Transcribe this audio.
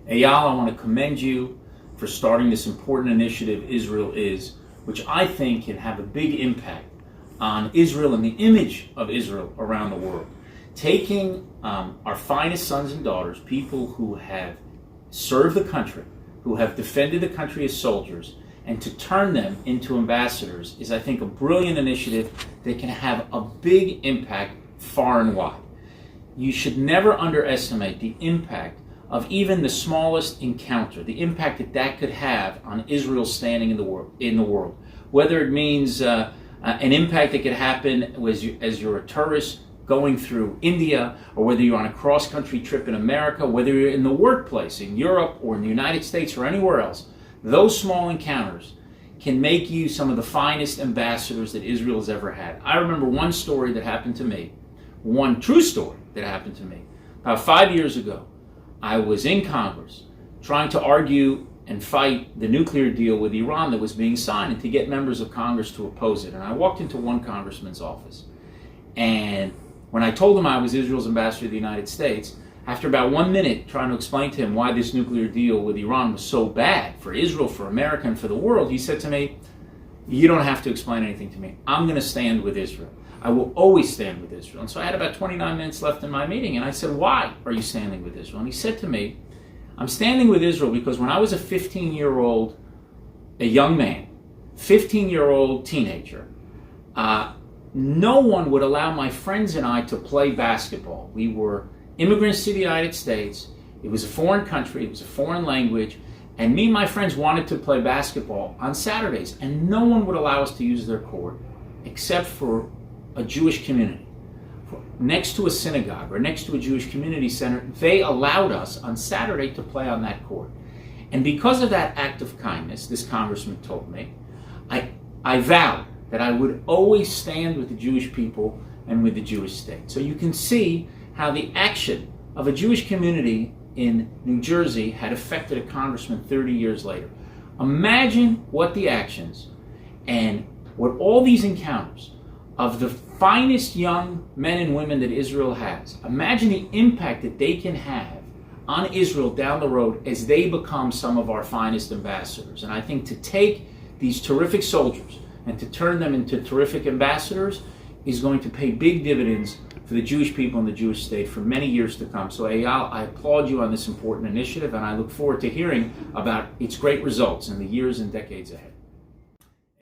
Eyal, I want to commend you for starting this important initiative, Israel Is, which I think can have a big impact on Israel and the image of Israel around the world. Taking our finest sons and daughters, people who have served the country, who have defended the country as soldiers, and to turn them into ambassadors is, I think, a brilliant initiative that can have a big impact far and wide. You should never underestimate the impact of even the smallest encounter, the impact that that could have on Israel's standing in the world. Whether it means an impact that could happen as you're a tourist going through India, or whether you're on a cross-country trip in America, whether you're in the workplace in Europe or in the United States or anywhere else, those small encounters can make you some of the finest ambassadors that Israel has ever had. I remember one story that happened to me, one true story that happened to me. About 5 years ago, I was in Congress trying to argue and fight the nuclear deal with Iran that was being signed and to get members of Congress to oppose it. And I walked into one congressman's office, and when I told him I was Israel's ambassador to the United States, after about 1 minute trying to explain to him why this nuclear deal with Iran was so bad for Israel, for America, and for the world, he said to me, "You don't have to explain anything to me. I'm going to stand with Israel. I will always stand with Israel." And so I had about 29 minutes left in my meeting, and I said, "Why are you standing with Israel?" And he said to me, "I'm standing with Israel because when I was a 15-year-old, a young man, 15-year-old teenager, no one would allow my friends and I to play basketball. We were immigrants to the United States. It was a foreign country. It was a foreign language. And me and my friends wanted to play basketball on Saturdays. And no one would allow us to use their court except for a Jewish community. Next to a synagogue or next to a Jewish community center, they allowed us on Saturday to play on that court. And because of that act of kindness," this congressman told me, I vowed that I would always stand with the Jewish people and with the Jewish state." So you can see how the action of a Jewish community in New Jersey had affected a congressman 30 years later. Imagine what the actions and what all these encounters of the finest young men and women that Israel has, imagine the impact that they can have on Israel down the road as they become some of our finest ambassadors. And I think to take these terrific soldiers and to turn them into terrific ambassadors is going to pay big dividends for the Jewish people and the Jewish state for many years to come. So Eyal, I applaud you on this important initiative, and I look forward to hearing about its great results in the years and decades ahead.